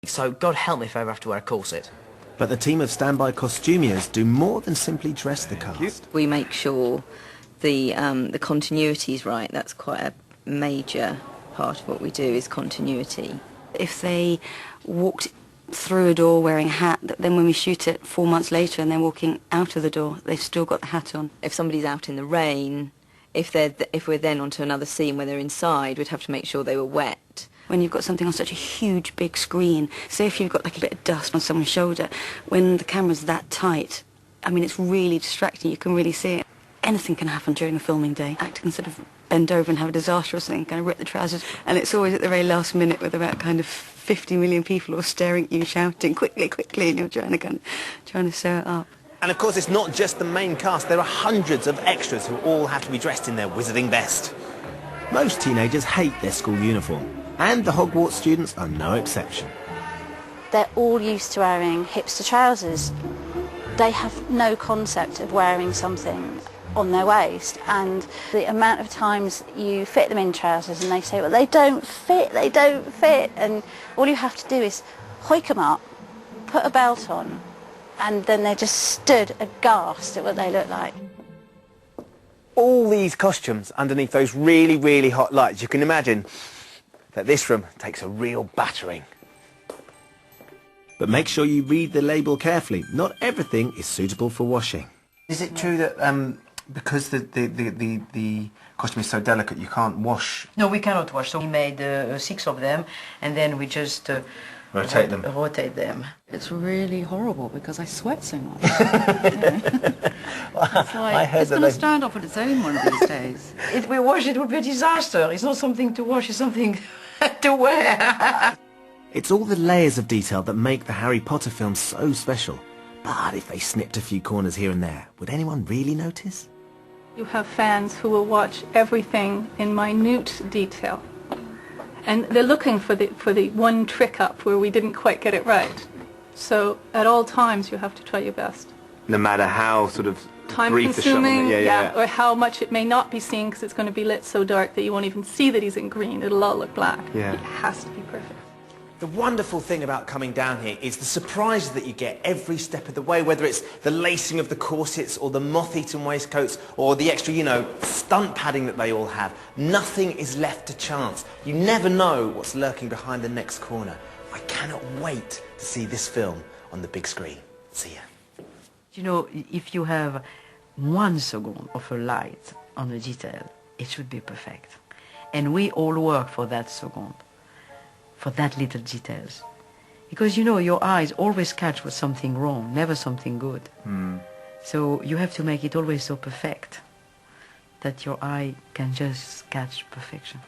So God help me if I ever have to wear a corset. But the team of standby costumiers do more than simply dress the cast. We make sure the continuity is right. That's quite a major part of what we do, is continuity. If they walked through a door wearing a hat, then when we shoot it 4 months later and they're walking out of the door, they've still got the hat on. If somebody's out in the rain, if we're then onto another scene where they're inside, we'd have to make sure they were wet. When you've got something on such a huge big screen, say if you've got like a bit of dust on someone's shoulder, when the camera's that tight, I mean, it's really distracting. You can really see it. Anything can happen during a filming day. Actor can sort of bend over and have a disaster or something, kind of rip the trousers, and it's always at the very last minute with about kind of 50 million people all staring at you, shouting, quickly, quickly, and you're trying to sew it up. And of course, it's not just the main cast. There are hundreds of extras who all have to be dressed in their wizarding best. Most teenagers hate their school uniform, and the Hogwarts students are no exception. They're all used to wearing hipster trousers. They have no concept of wearing something on their waist, and the amount of times you fit them in trousers and they say, well, they don't fit, and all you have to do is hoik them up, put a belt on, and then they're just stood aghast at what they look like. All these costumes underneath those really, really hot lights, you can imagine that this room takes a real battering. But make sure you read the label carefully. Not everything is suitable for washing. Is it true that because the costume is so delicate, you can't wash? No, we cannot wash. So we made 6 of them, and then we just rotate them. It's really horrible because I sweat so much. It's going to stand up on its own one of these days. If we wash it would be a disaster. It's not something to wash, it's something to wear. It's all the layers of detail that make the Harry Potter films so special. But if they snipped a few corners here and there, would anyone really notice? You have fans who will watch everything in minute detail. And they're looking for the one trick up where we didn't quite get it right. So at all times you have to try your best. No matter how sort of brief the shot time-consuming, yeah. or how much it may not be seen because it's going to be lit so dark that you won't even see that he's in green. It'll all look black. Yeah. It has to be perfect. The wonderful thing about coming down here is the surprises that you get every step of the way, whether it's the lacing of the corsets or the moth-eaten waistcoats or the extra, stunt padding that they all have. Nothing is left to chance. You never know what's lurking behind the next corner. I cannot wait to see this film on the big screen. See ya. If you have 1 second of a light on a detail, it should be perfect. And we all work for that second, for that little details. Because, your eyes always catch what's something wrong, never something good. So you have to make it always so perfect that your eye can just catch perfection.